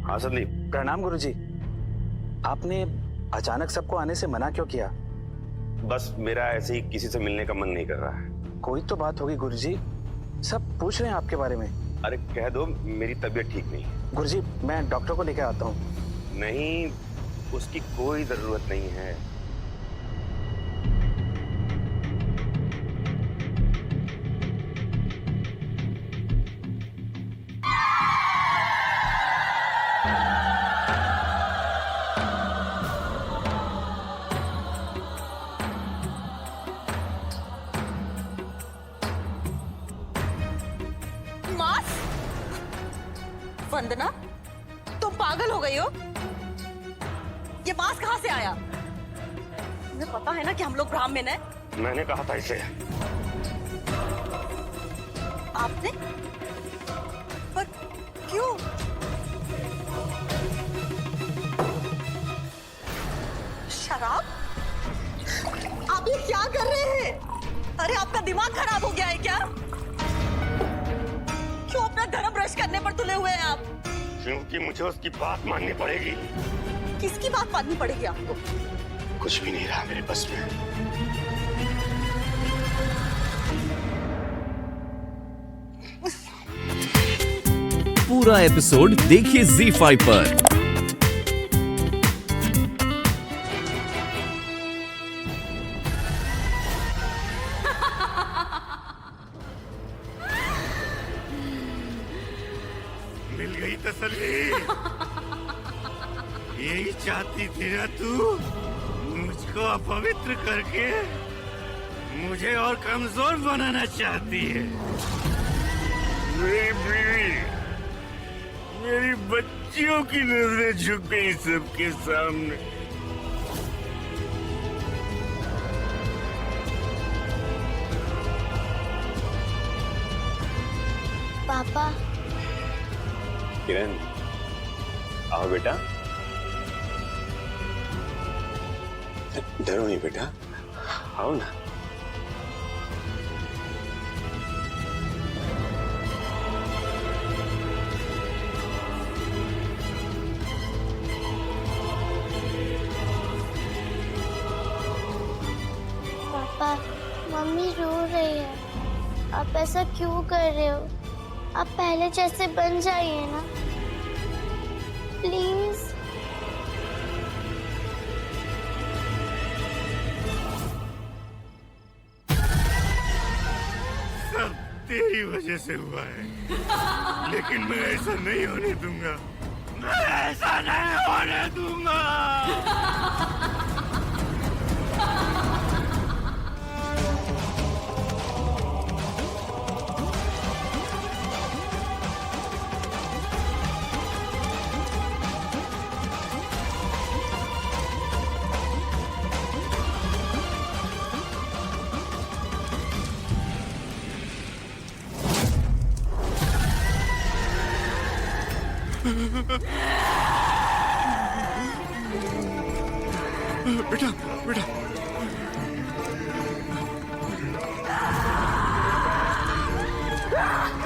हाँ संदीप। प्रणाम गुरुजी। आपने अचानक सबको आने से मना क्यों किया? बस मेरा ऐसे ही किसी से मिलने का मन नहीं कर रहा है। कोई तो बात होगी गुरुजी, सब पूछ रहे हैं आपके बारे में। अरे कह दो मेरी तबीयत ठीक नहीं है। गुरुजी मैं डॉक्टर को लेकर आता हूँ। नहीं, उसकी कोई जरूरत नहीं है। वंदना, तुम पागल हो गई हो? ये मास्क कहाँ से आया? तुम्हें पता है ना कि हम लोग ब्राह्मण हैं? मैंने कहा था इसे। आपने? पर क्यों? शराब? आप ये क्या कर रहे हैं? अरे आपका दिमाग खराब हो गया है क्या? क्यों अपना धर्म भ्रष्ट करने पर तुले हुए हैं आप? क्योंकि मुझे उसकी बात माननी पड़ेगी। किसकी बात माननी पड़ेगी आपको? कुछ भी नहीं रहा मेरे बस में। पूरा एपिसोड देखिए ZEE5 पर। मिल गई तसल्ली। यही चाहती थी ना तू, मुझको अपवित्र करके मुझे और कमजोर बनाना चाहती है। मेरी बीवी, मेरी बच्चियों की नजरें झुक गई सबके सामने। पापा। किरण, आओ बेटा। डरो नहीं बेटा, आओ ना। पापा, मम्मी रो रही है। आप ऐसा क्यों कर रहे हो? आप पहले जैसे बन जाइए ना, प्लीज। सब तेरी वजह से हुआ है, लेकिन मैं ऐसा नहीं होने दूंगा। मैं ऐसा नहीं होने दूंगा। बेटा, बेटा।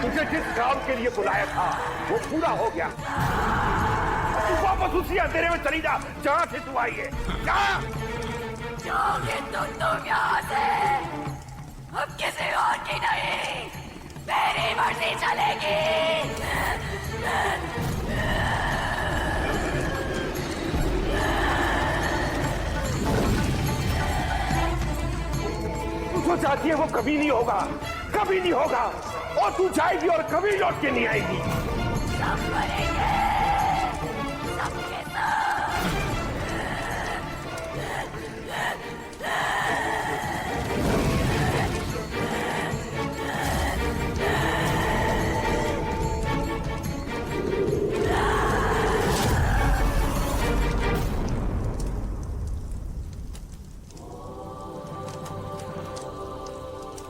तुझे जिस काम के लिए बुलाया था वो पूरा हो गया। तू वापस उसी अंधेरे में चली जा जहां से तू आई है। जा। जाओगे तुम यहाँ से। अब किसी और की नहीं, मेरी मर्जी चलेगी। तू जो चाहती है वो कभी नहीं होगा, कभी नहीं होगा। और तू जाएगी और कभी लौट के नहीं आएगी। सब मरेंगे, सबके साथ।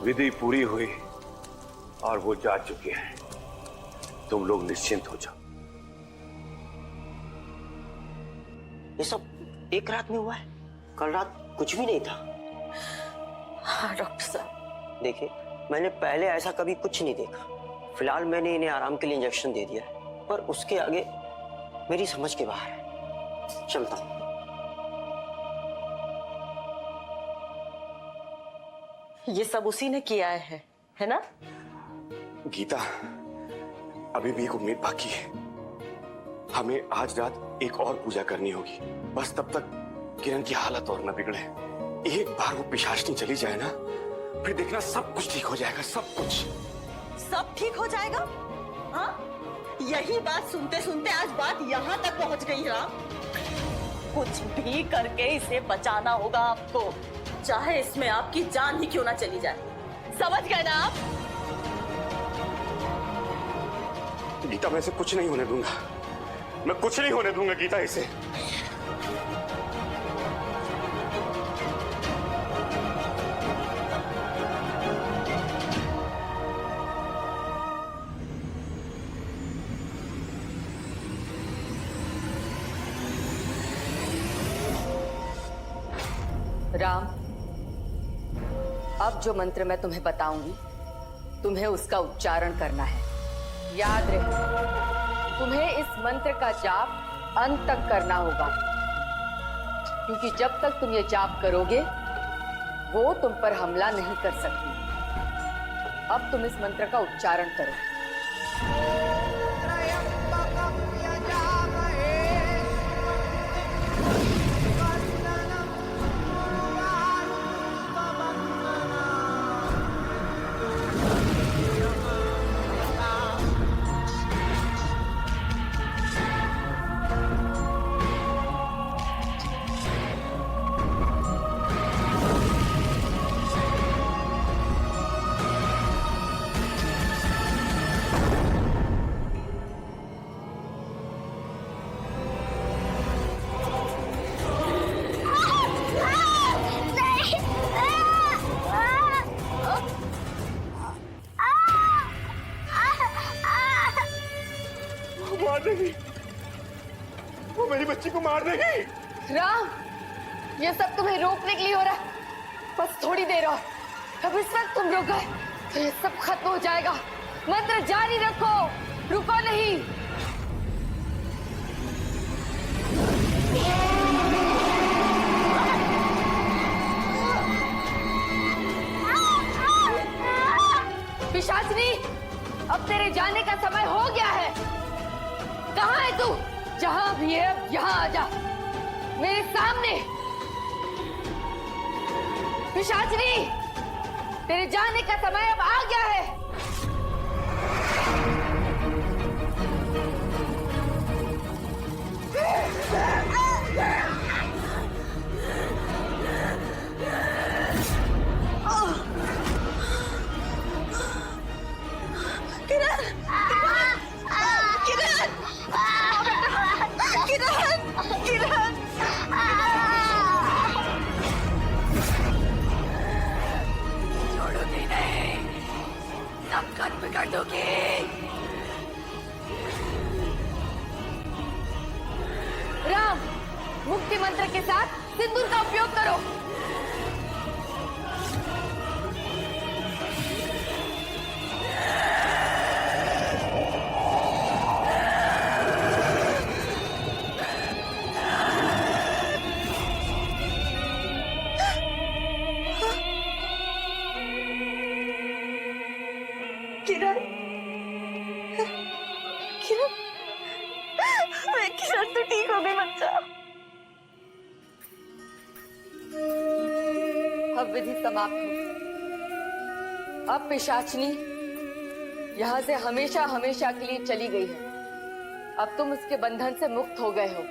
विधि पूरी हुई और वो जा चुके हैं। तुम लोग निश्चिंत हो जाओ। ये सब एक रात में हुआ है? कल रात कुछ भी नहीं था। हाँ डॉक्टर साहब। देखिए, मैंने पहले ऐसा कभी कुछ नहीं देखा। फिलहाल मैंने इन्हें आराम के लिए इंजेक्शन दे दिया है, पर उसके आगे मेरी समझ के बाहर है। चलता हूं। ये सब उसी ने किया है ना? गीता, अभी भी एक उम्मीद बाकी है। हमें आज रात एक और पूजा करनी होगी, बस तब तक किरण की हालत और न बिगड़े। एक बार वो पिशाचनी चली जाए ना, फिर देखना सब कुछ ठीक हो जाएगा, सब कुछ। सब ठीक हो जाएगा? हाँ? यही बात सुनते सुनते आज बात यहाँ तक पहुँच गई राम। कुछ भी करके इसे बचाना होगा आपको, चाहे इसमें आपकी जान ही क्यों ना चली जाए। समझ गए ना आप? गीता, मैं इसे कुछ नहीं होने दूंगा, मैं कुछ नहीं होने दूंगा गीता इसे। राम, अब जो मंत्र मैं तुम्हें बताऊंगी, तुम्हें उसका उच्चारण करना है। याद रहे, तुम्हें इस मंत्र का जाप अंत तक करना होगा, क्योंकि जब तक तुम ये जाप करोगे वो तुम पर हमला नहीं कर सकती। अब तुम इस मंत्र का उच्चारण करो। मार देगी, वो मेरी बच्ची को मार देगी। राम, ये सब तुम्हें रोकने के लिए हो रहा है, बस थोड़ी देर और। अब इस वक्त तुम रुक गए तो ये सब खत्म हो जाएगा। मंत्र जारी रखो, रुको नहीं। पिशाचनी, अब तेरे जाने का समय हो गया है। कहाँ है तू? जहां भी है अब यहाँ आ जा, मेरे सामने। पिशाचनी, तेरे जाने का समय अब आ गया है। कर दोगे। राम, मुक्ति मंत्र के साथ सिंदूर का उपयोग करो। किरण, किरण, किरण तो ठीक हो गई बच्चा। अब विधि समाप्त हो। अब पिशाचनी यहाँ से हमेशा हमेशा के लिए चली गई है। अब तुम उसके बंधन से मुक्त हो गए हो।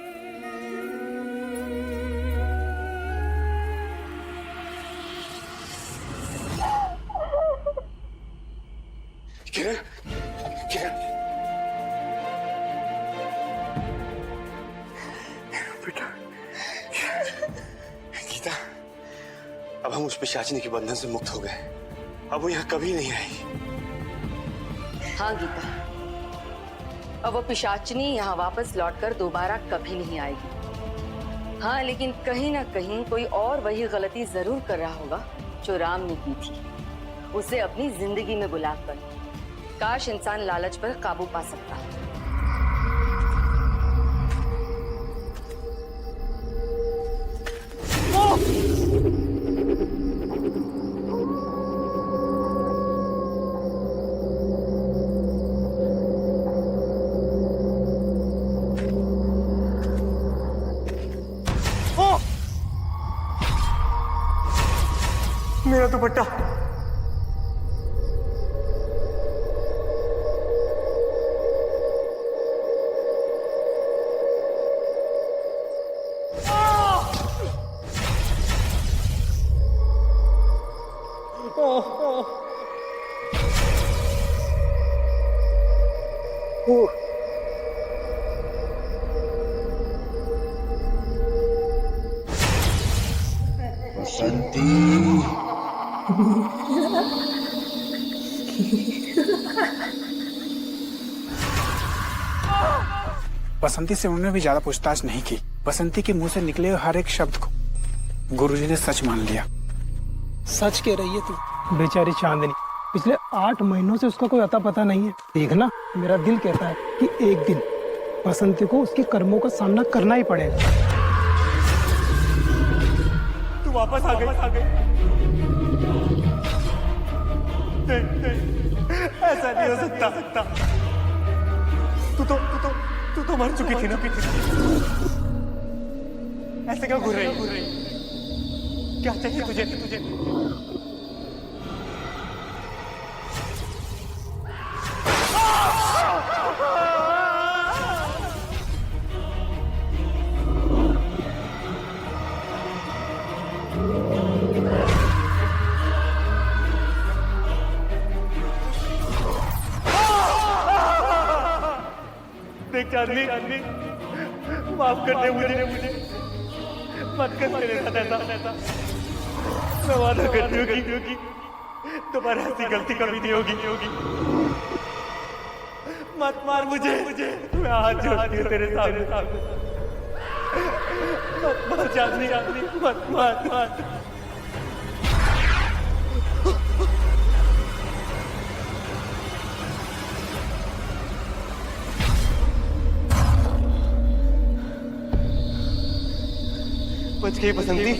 किरण, किरण, बेटा, गीता, अब हम उस पिशाचिनी के बंधन से मुक्त हो गए। अब वो यहाँ कभी नहीं आएगी। हाँ गीता, अब वो पिशाचनी यहाँ वापस लौटकर दोबारा कभी नहीं आएगी। हाँ, लेकिन कहीं ना कहीं कोई और वही गलती जरूर कर रहा होगा जो राम ने की थी, उसे अपनी जिंदगी में बुलाकर। काश इंसान लालच पर काबू पा सकता। मेरा दुपट्टा। बसंती से उन्होंने भी ज्यादा पूछताछ नहीं की। बसंती के मुंह से निकले हुए हर एक शब्द को गुरुजी ने सच मान लिया। सच कह रही है तू? बेचारी चांदनी, पिछले 8 महीनों से उसका कोई अता पता नहीं है। देखना, मेरा दिल कहता है कि एक दिन बसंती को उसके कर्मों का सामना करना ही पड़ेगा। तू वापस आ गई। ऐसा नहीं हो सकता। तू तो मर चुकी थी ना। ऐसे क्या घूर रही? क्या चाहिए तुझे? देख चांदनी, माफ कर दे मुझे। मत कर मेरे साथ ऐसा। मैं वादा करती हूँ कि तुम्हारे ऐसी गलती कभी नहीं होगी। मत मार मुझे। मैं हाथ जोड़ती हूँ तेरे सामने। मत मार चांदनी, मत मार। बच गई बसंती।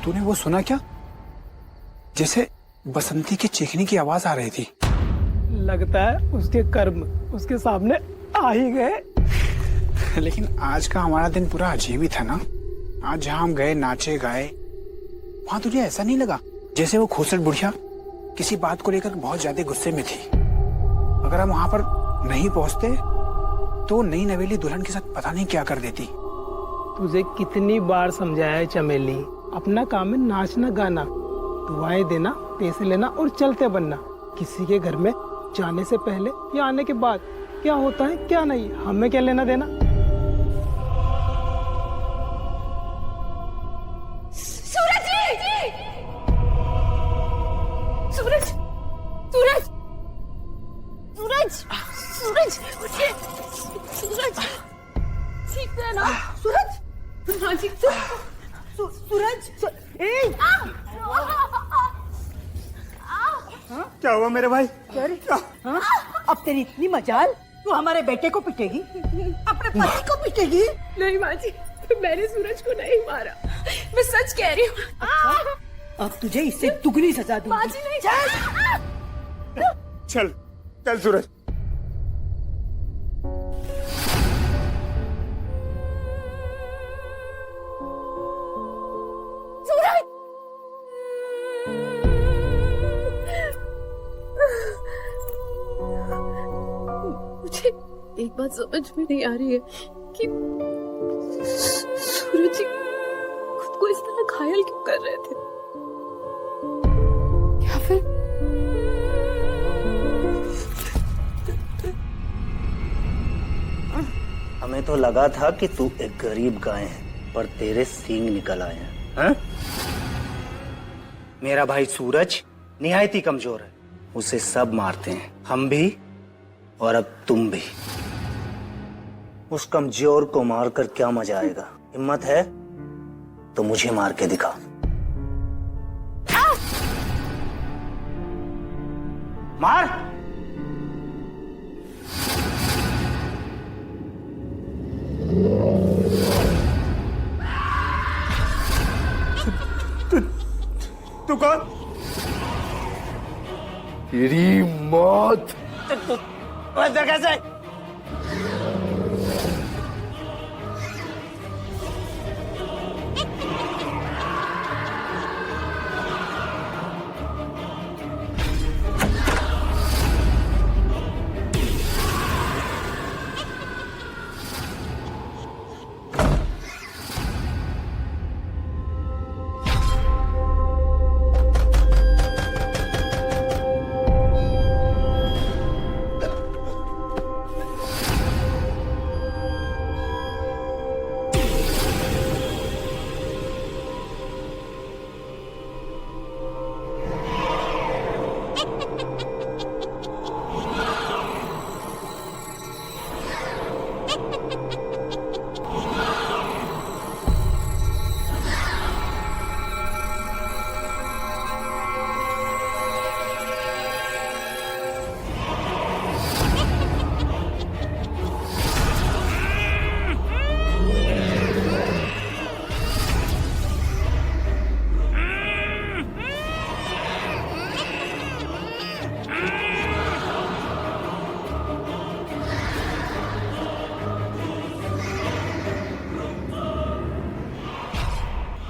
तूने वो सुना क्या? जैसे बसंती की चीखने की आवाज आ रही थी। लगता है उसके कर्म उसके सामने आ ही गए। लेकिन आज का हमारा दिन पूरा अजीब ही था ना। आज जहाँ हम गए, नाचे गाए, वहां तुझे ऐसा नहीं लगा जैसे वो खूसट बुढ़िया किसी बात को लेकर बहुत ज्यादा गुस्से में थी? अगर हम वहां पर नहीं पहुंचते तो नई नवेली दुल्हन के साथ पता नहीं क्या कर देती। तुझे कितनी बार समझाया है चमेली, अपना काम है नाचना गाना, दुआएं देना, पैसे लेना और चलते बनना। किसी के घर में जाने से पहले या आने के बाद क्या होता है क्या नहीं, हमें क्या लेना देना। सूरज उठिए। सूरज ठीक है ना? सूरज हाँ ठीक है। सूरज क्या हुआ मेरे भाई? अब तेरी इतनी मजाल, तू हमारे बेटे को पिटेगी, अपने पति को पिटेगी? नहीं माँ जी, मैंने सूरज को नहीं मारा, मैं सच कह रही हूँ। अब तुझे इससे दुगनी सजा दूंगी। माँ जी नहीं। चल सूरज। मुझे एक बात समझ में नहीं आ रही है कि सूरज जी खुद को इस तरह घायल क्यों कर रहे थे, या फिर हमें तो लगा था कि तू एक गरीब गाय है, पर तेरे सींग निकल आए हैं। मेरा भाई सूरज निहायत ही कमजोर है, उसे सब मारते हैं, हम भी और अब तुम भी। उस कमजोर को मारकर क्या मजा आएगा? हिम्मत है तो मुझे मार के दिखा। मार। तू कौन? तेरी मौत। अंदर कैसे?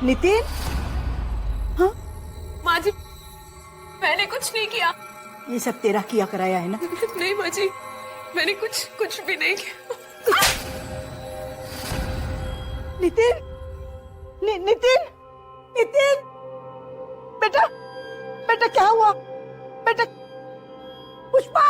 नितिन, हाँ माँ जी, मैंने कुछ नहीं किया। ये सब तेरा किया कराया है ना? नहीं माँ जी, मैंने कुछ भी नहीं किया। नितिन, नितिन, नितिन, बेटा, बेटा क्या हुआ? बेटा, पुष्पा!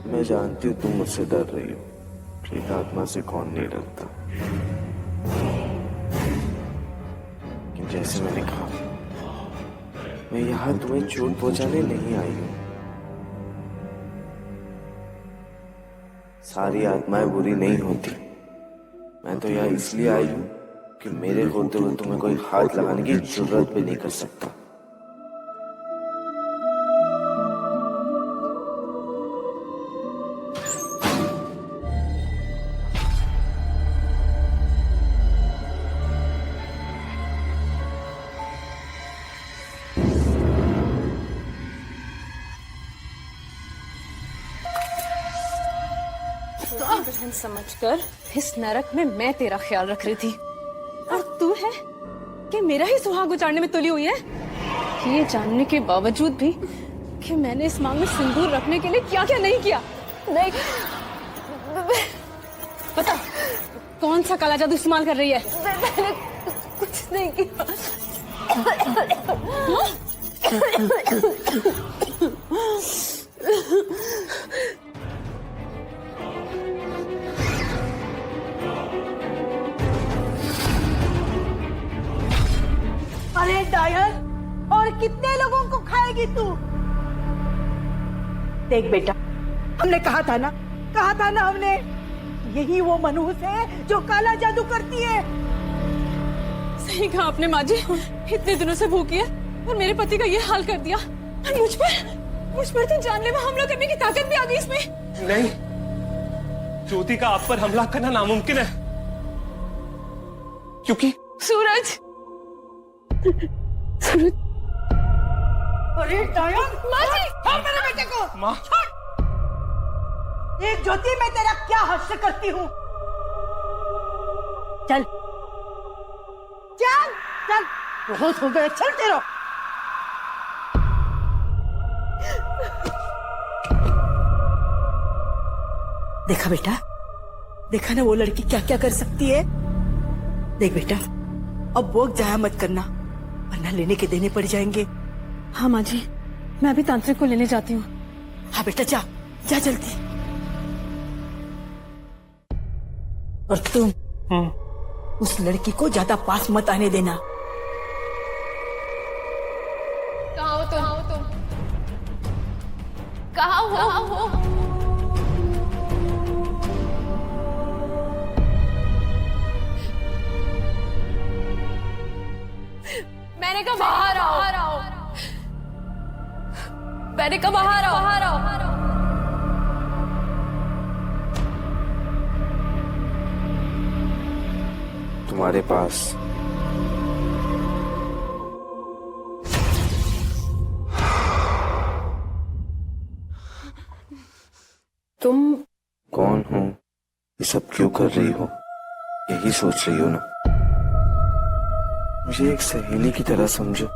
मैं जानती हूँ तुम मुझसे डर रही हो। प्रेत आत्मा से कौन नहीं डरता। लेकिन जैसे मैंने कहा, मैं यहाँ तुम्हें चोट पहुंचाने नहीं आई हूँ। सारी आत्माएं बुरी नहीं होती। मैं तो यहाँ इसलिए आई हूँ कि मेरे होते हुए तुम्हें कोई हाथ लगाने की जरूरत भी नहीं कर सकता। बहन समझकर इस नरक में मैं तेरा ख्याल रख रही थी, और तू है कि मेरा ही सुहाग उचारने में तुली हुई है, ये जानने के बावजूद भी कि मैंने इस मांग में सिंदूर रखने के लिए क्या क्या नहीं किया। नहीं पता कौन सा काला जादू इस्तेमाल कर रही है। मैंने कुछ नहीं किया। अरे डायन, और कितने लोगों को खाएगी तू? देख बेटा, हमने कहा था ना हमने, यही वो मनहूस है जो काला जादू करती है। सही कहा आपने माँ जी, इतने दिनों से भूखी है और मेरे पति का ये हाल कर दिया। मुझ पर तो जानलेवा हमला करने की ताकत भी आ गई इसमें। नहीं, ज्योति का आप पर हमला करना नामुमकिन है, क्योंकि सूरज। अरे डायन, माँ जी, छोड़ मेरे बेटे को। माँ, एक ज्योति मैं तेरा क्या हद करती हूँ। चल चल चल, बहुत हो गया, चलते रहो। देखा बेटा, देखा ना वो लड़की क्या क्या कर सकती है। देख बेटा, अब वक्त जाया मत करना, वरना लेने के देने पड़ जाएंगे। हाँ माँ जी, मैं अभी तांत्रिक को लेने जाती हूँ। हाँ बेटा, जा जा जल्दी। और तुम उस लड़की को ज्यादा पास मत आने देना। कहाँ हो तुम? कहाँ हो? मैंने कहा बाहर आओ। मैंने कहा बाहर आओ। तुम्हारे पास तुम कौन हो? ये सब क्यों कर रही हो? यही सोच रही हो ना? मुझे एक सहेली की तरह समझो,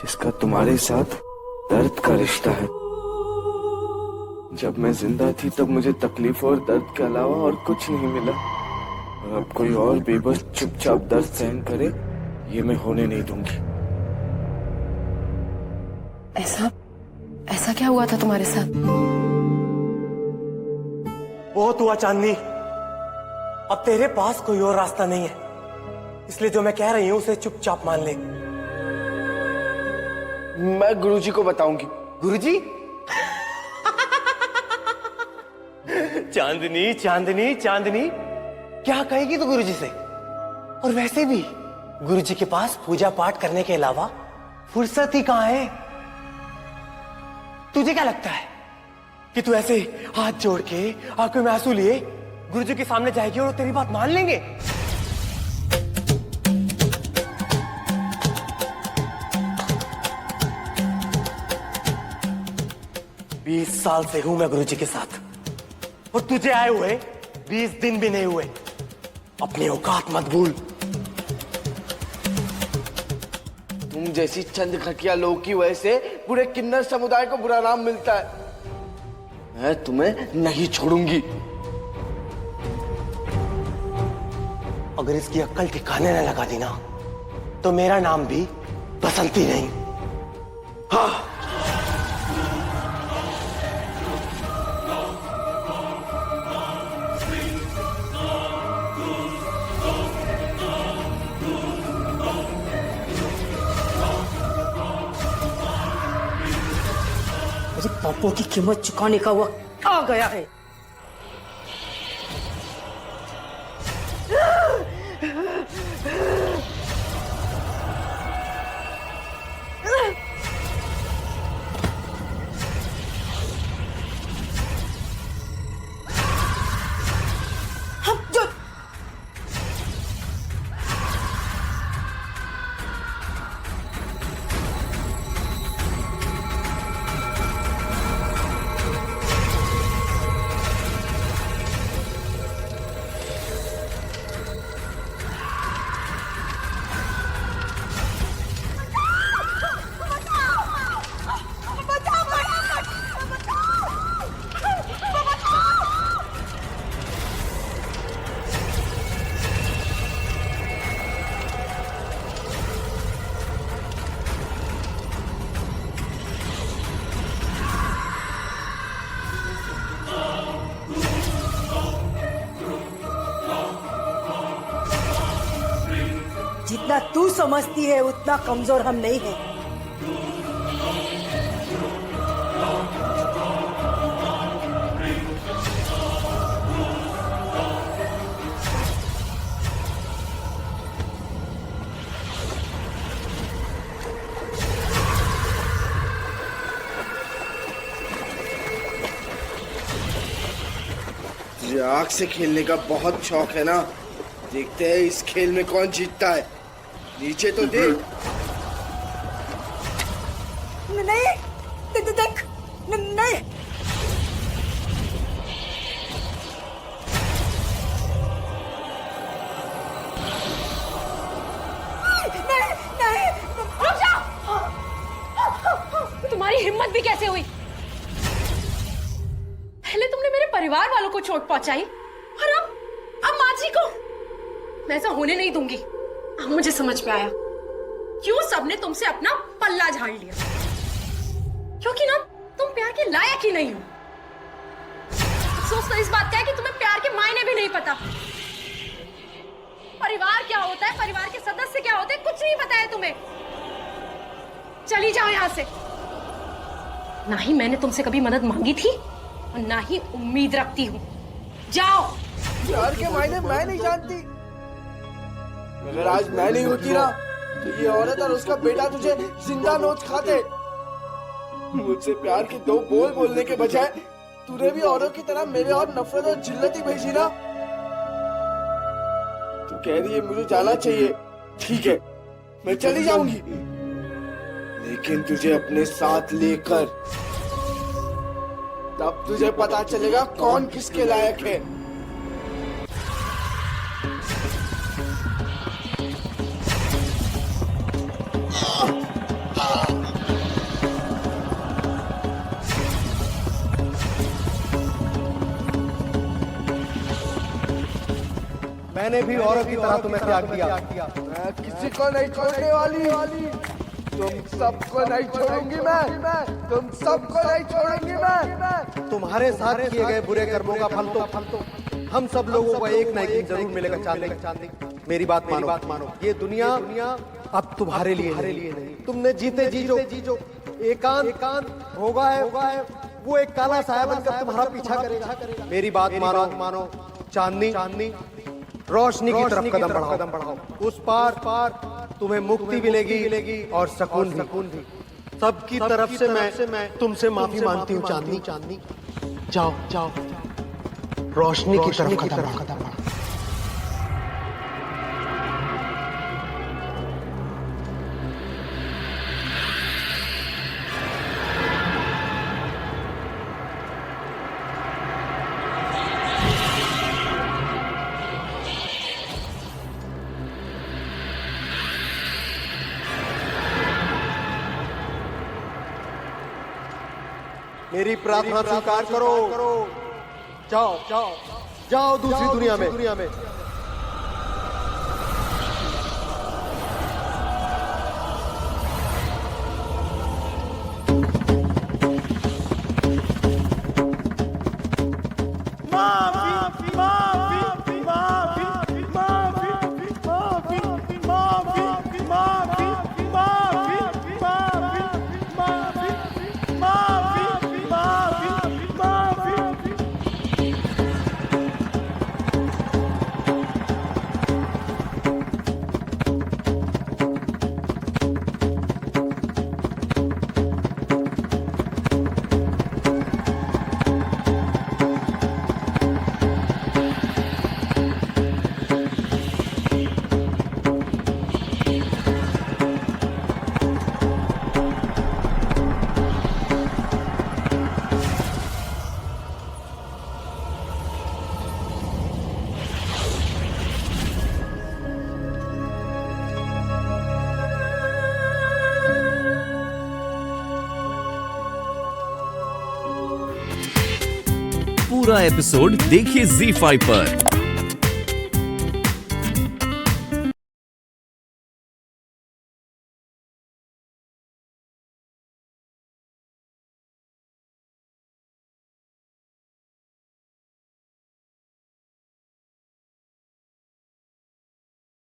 जिसका तुम्हारे साथ दर्द का रिश्ता है। जब मैं जिंदा थी तब मुझे तकलीफ और दर्द के अलावा और कुछ नहीं मिला, और अब कोई और बेबस चुपचाप दर्द सहन करे, ये मैं होने नहीं दूंगी। ऐसा क्या हुआ था तुम्हारे साथ? बहुत हुआ चांदनी, अब तेरे पास कोई और रास्ता नहीं है, इसलिए जो मैं कह रही हूं उसे चुपचाप मान ले। मैं गुरुजी को बताऊंगी। गुरुजी? चांदनी चांदनी चांदनी, क्या कहेगी तू गुरुजी से? और वैसे भी गुरुजी के पास पूजा पाठ करने के अलावा फुर्सत ही कहां है। तुझे क्या लगता है कि तू ऐसे हाथ जोड़ के आंखों में आंसू लिए गुरुजी के सामने जाएगी और वो तेरी बात मान लेंगे? 20 साल से हूं मैं गुरुजी के साथ, और तुझे आए हुए 20 दिन भी नहीं हुए। अपनी औकात मत भूल। तुम जैसी चंद घटिया लोगों की वजह से पूरे किन्नर समुदाय को बुरा नाम मिलता है। मैं तुम्हें नहीं छोड़ूंगी। अगर इसकी अक्ल ठिकाने न लगा दी ना, तो मेरा नाम भी बसंती नहीं। हाँ। मुझे पापों की कीमत चुकाने का वक्त आ गया है। जितना तू समझती है उतना कमजोर हम नहीं हैं। तुझे आग से खेलने का बहुत शौक है ना? देखते हैं इस खेल में कौन जीतता है। नीचे तो देख। नहीं, देख नहीं। भी कैसे हुई? पहले तुमने मेरे परिवार वालों को चोट पहुंचाई और अब माँ जी को। मैं ऐसा होने नहीं दूंगी। अब मुझे समझ में आया क्यों सबने तुमसे अपना पल्ला झाड़ लिया, क्योंकि ना तुम प्यार के लायक ही नहीं हो। अफसोस तो इस बात का है कि तुम्हें प्यार के मायने भी नहीं पता। परिवार क्या होता है, परिवार के सदस्य क्या होते हैं, कुछ नहीं पता है तुम्हें। चली जाओ यहां से। ना ही मैंने तुमसे कभी मदद मांगी थी और ना ही उम्मीद रखती हूँ। जाओ। प्यार के मायने मैं नहीं जानती। अगर आज मैं नहीं होती ना तो ये औरत और उसका बेटा तुझे जिंदा नोच खाते। मुझसे प्यार के दो बोल बोलने के बजाय तूने भी औरों की तरह मेरे और नफरत और जिल्लत ही भेजी ना। तू कह रही है मुझे जाना चाहिए, ठीक है मैं चली जाऊंगी, लेकिन तुझे अपने साथ लेकर तब तुझे पता चलेगा कौन किसके लायक है। मैंने भी औरों की तरह तुम्हें त्याग दिया। मैं किसी को नहीं छोड़ने वाली। तुम सबको नहीं छोड़ूंगी मैं। तुम सबको नहीं छोड़ूंगी मैं। तुम्हारे साथ किए गए बुरे कर्मों का फल तो हम सब लोगों को एक ना एक दिन जरूर मिलेगा चांदी। मेरी बात मानो। ये दुनिया अब तुम्हारे लिए नहीं। तुमने जीते जी जो एकांत होगा है वो एक काला साया बनकर तुम्हारा पीछा करेगा। मेरी बात मानो। चांदनी रोशनी की तरफ कदम बढ़ाओ। उस पार तुम्हें मुक्ति मिलेगी और सुकून भी। सबकी तरफ से मैं तुमसे माफी मांगती हूँ चांदनी। जाओ रोशनी की तरफ कदम बढ़ाओ। मेरी प्रार्थना स्वीकार करो। जाओ दूसरी दुनिया में। पूरा एपिसोड देखिए ZEE5 पर।